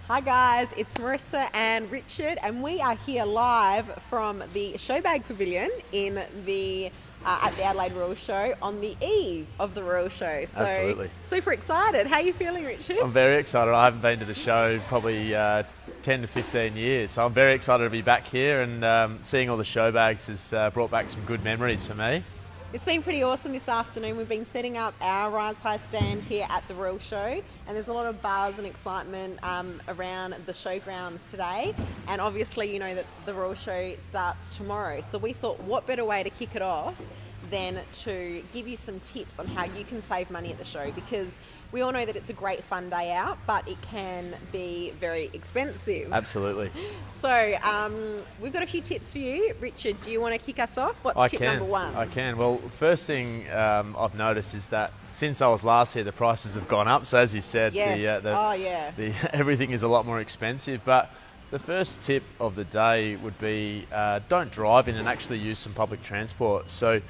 Hi guys, it's Marissa and Richard, and we are here live from the Showbag Pavilion in the at the Adelaide Royal Show on the eve of the Royal Show. So Absolutely. super excited. How are you feeling, Richard? I'm very excited. I haven't been to the show probably 10 to 15 years, so I'm very excited to be back here, and seeing all the show bags has brought back some good memories for me. It's been pretty awesome this afternoon. We've been setting up our Rise High stand here at the Royal Show, and there's a lot of buzz and excitement around the showgrounds today. And obviously, you know that the Royal Show starts tomorrow. So we thought, what better way to kick it off than to give you some tips on how you can save money at the show, because we all know that it's a great fun day out, but it can be very expensive. Absolutely. So we've got a few tips for you. Richard, do you want to kick us off? What's tip number one? I can. Well, first thing I've noticed is that since I was last here, the prices have gone up. So as you said, yes. everything is a lot more expensive. But the first tip of the day would be don't drive in and actually use some public transport. So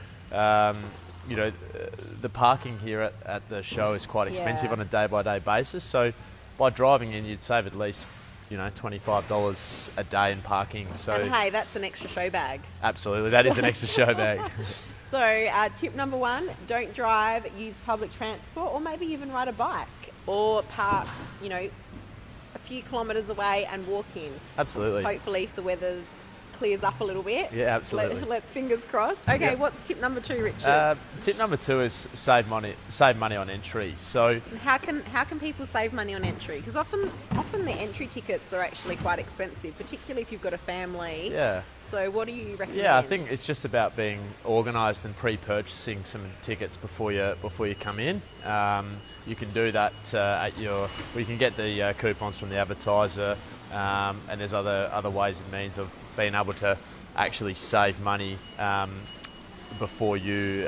the parking here at the show is quite expensive on a day-by-day basis. So by driving in, you'd save at least $25 a day in parking. So and hey, that's an extra show bag. Absolutely, that is an extra show bag. So tip number one, don't drive, use public transport, or maybe even ride a bike, or park, a few kilometres away and walk in. Absolutely. Hopefully if the weather clears up a little bit. Yeah, absolutely. Let's fingers crossed. Okay, Yep. What's tip number two, Richard? Tip number two is save money on entry. So And how can people save money on entry? Because often the entry tickets are actually quite expensive, particularly if you've got a family. yeah. So what do you recommend? Yeah, I think it's just about being organised and pre-purchasing some tickets before you come in. You can do that you can get the coupons from the advertiser, and there's other ways and means of being able to actually save money before you,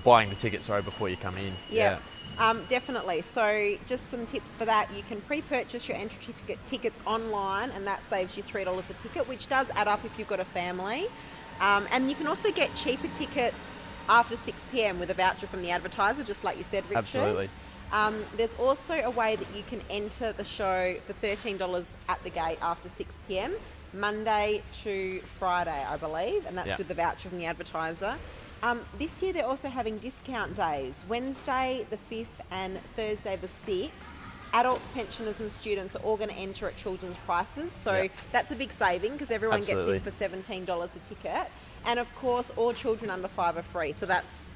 buying the ticket, before you come in. Yeah. Definitely. So just some tips for that. You can pre-purchase your entry tickets online, and that saves you $3 a ticket, which does add up if you've got a family. And you can also get cheaper tickets after 6 p.m. with a voucher from the advertiser, just like you said, Richard. Absolutely. There's also a way that you can enter the show for $13 at the gate after 6 p.m, Monday to Friday, I believe, and that's with the voucher from the advertiser. This year they're also having discount days, Wednesday the 5th and Thursday the 6th. Adults, pensioners and students are all going to enter at children's prices, so that's a big saving because everyone Absolutely. gets in for $17 a ticket. And of course, all children under 5 are free, so that's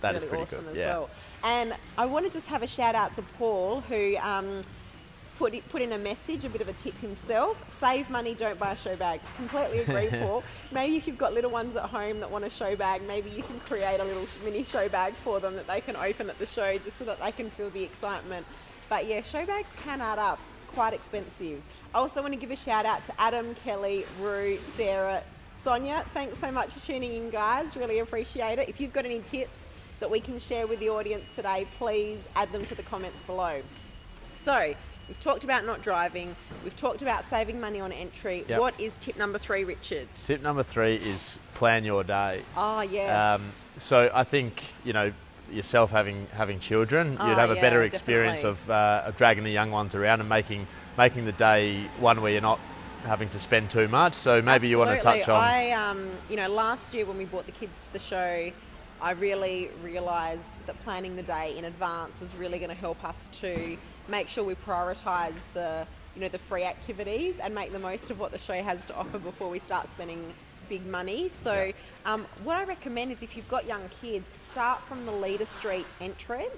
really pretty awesome good. as well. And I want to just have a shout out to Paul, who put in a message, a bit of a tip himself. Save money, don't buy a show bag. Completely agree, Paul. Maybe if you've got little ones at home that want a show bag, maybe you can create a little mini show bag for them that they can open at the show just so that they can feel the excitement. But yeah, show bags can add up, quite expensive. I also want to give a shout out to Adam, Kelly, Rue, Sarah, Sonia. Thanks so much for tuning in, guys. Really appreciate it. If you've got any tips that we can share with the audience today, please add them to the comments below. So we've talked about not driving. We've talked about saving money on entry. Yep. What is tip number 3, Richard? Tip number 3 is plan your day. Oh, yes. So I think, yourself having children, you'd have a better experience of dragging the young ones around and making the day one where you're not having to spend too much. So maybe you want to touch on... Last year when we brought the kids to the show, I really realised that planning the day in advance was really going to help us to make sure we prioritise the free activities and make the most of what the show has to offer before we start spending big money. So what I recommend is if you've got young kids, start from the Leader Street entrance,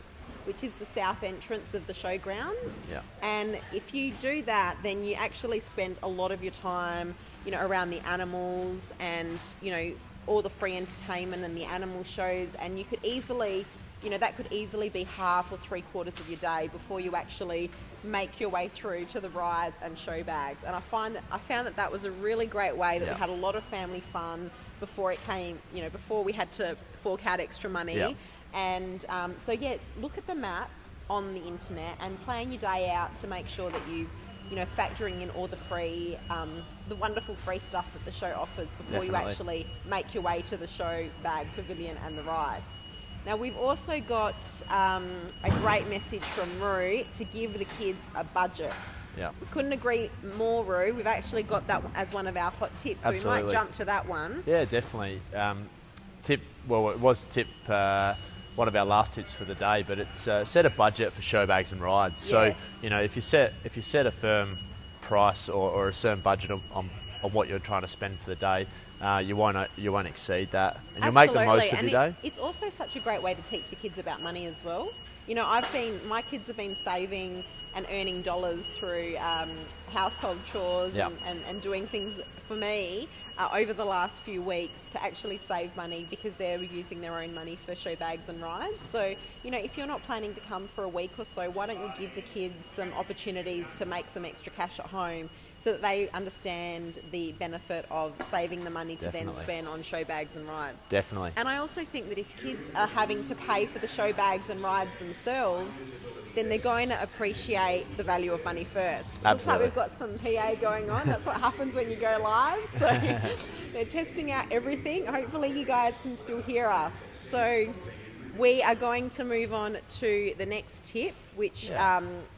which is the south entrance of the showgrounds. Yeah. And if you do that, then you actually spend a lot of your time, around the animals and, all the free entertainment and the animal shows, and you could easily, that could easily be half or 3/4 of your day before you actually make your way through to the rides and show bags. And I found that was a really great way that we had a lot of family fun before it came, before we had to fork out extra money. Yeah. And look at the map on the internet and plan your day out to make sure that you factoring in all the free, the wonderful free stuff that the show offers before you actually make your way to the show bag pavilion and the rides. Now we've also got a great message from Roo to give the kids a budget. Yeah. We couldn't agree more, Roo. We've actually got that as one of our hot tips, so Absolutely. we might jump to that one. Yeah, definitely. It was one of our last tips for the day, but it's set a budget for show bags and rides. So, Yes. if you set a firm price or a certain budget on what you're trying to spend for the day, you won't exceed that, and you'll make the most of your day. It's also such a great way to teach the kids about money as well. My kids have been saving and earning dollars through household chores Yeah. and doing things for me over the last few weeks to actually save money because they're using their own money for show bags and rides. So, if you're not planning to come for a week or so, why don't you give the kids some opportunities to make some extra cash at home so that they understand the benefit of saving the money to then Definitely. spend on show bags and rides. Definitely. And I also think that if kids are having to pay for the show bags and rides themselves, then they're going to appreciate the value of money first. Absolutely. Looks like we've got some PA going on. That's what happens when you go live. So they're testing out everything. Hopefully you guys can still hear us. So we are going to move on to the next tip, which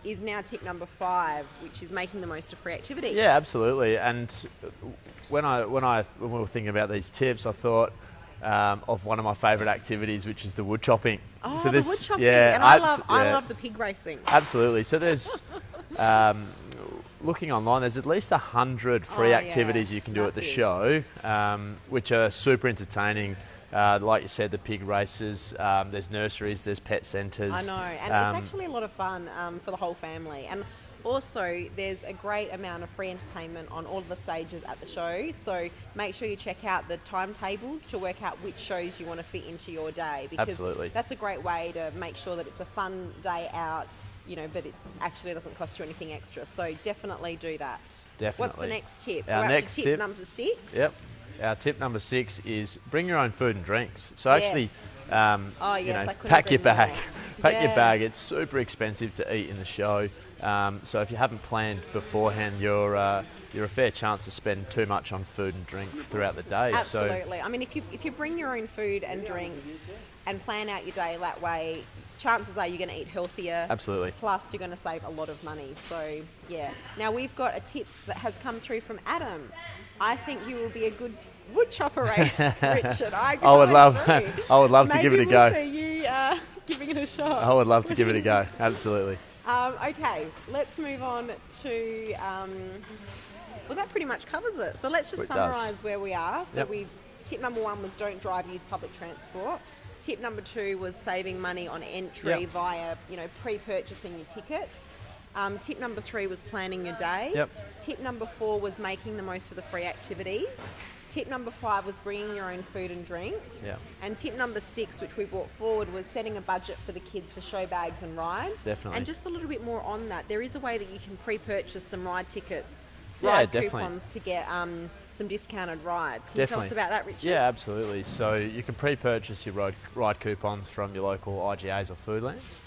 is now tip number 5, which is making the most of free activities. Yeah, absolutely. And when we were thinking about these tips, I thought of one of my favourite activities, which is the wood chopping. Oh, So the wood chopping. And I love the pig racing. Absolutely. So there's, looking online, there's at least 100 free activities you can do at the show, which are super entertaining. Like you said, the pig races, there's nurseries, there's pet centres. I know, and it's actually a lot of fun for the whole family. And also, there's a great amount of free entertainment on all of the stages at the show. So make sure you check out the timetables to work out which shows you want to fit into your day. Because Absolutely. that's a great way to make sure that it's a fun day out, but it's actually doesn't cost you anything extra. So definitely do that. Definitely. What's the next tip? Our so next tip tip number 6. Yep. Our tip number 6 is bring your own food and drinks. So actually, I couldn't pack agree your bag. more. Pack your bag. It's super expensive to eat in the show. So if you haven't planned beforehand, you're a fair chance to spend too much on food and drink throughout the day. Absolutely. I mean, if you bring your own food and drinks and plan out your day that way, chances are you're going to eat healthier. Absolutely. Plus, you're going to save a lot of money. So, yeah. Now, we've got a tip that has come through from Adam. I think you will be a good wood chopper, Richard. I would love to give it a go. Maybe we'll see you giving it a shot. I would love to give it a go. Absolutely. Okay, let's move on to... well, that pretty much covers it. So let's just summarise where we are. So tip number 1 was don't drive, use public transport. Tip number 2 was saving money on entry via, pre-purchasing your tickets. Tip number 3 was planning your day. Yep. Tip number 4 was making the most of the free activities. Tip number 5 was bringing your own food and drinks. Yeah. And tip number 6, which we brought forward, was setting a budget for the kids for show bags and rides. Definitely. And just a little bit more on that, there is a way that you can pre-purchase some ride tickets, coupons to get some discounted rides. Can you tell us about that, Richard? Yeah, absolutely. So you can pre-purchase your ride coupons from your local IGAs or Foodlands.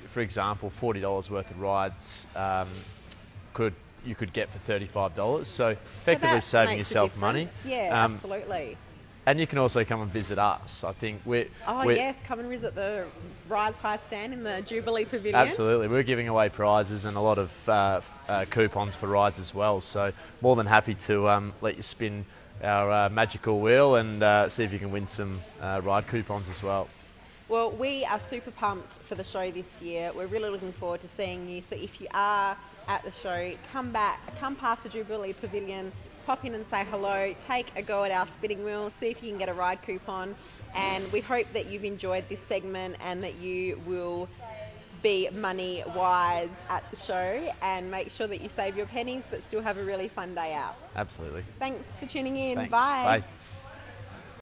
For example, $40 worth of rides you could get for $35. So effectively saving yourself money. Yeah, absolutely. And you can also come and visit us. I think yes, come and visit the Rise High stand in the Jubilee Pavilion. Absolutely. We're giving away prizes and a lot of coupons for rides as well. So more than happy to let you spin our magical wheel and see if you can win some ride coupons as well. Well, we are super pumped for the show this year. We're really looking forward to seeing you. So if you are at the show, come past the Jubilee Pavilion, pop in and say hello, take a go at our spinning wheel, see if you can get a ride coupon. And we hope that you've enjoyed this segment and that you will be money wise at the show and make sure that you save your pennies but still have a really fun day out. Absolutely. Thanks for tuning in. Thanks. Bye. Bye.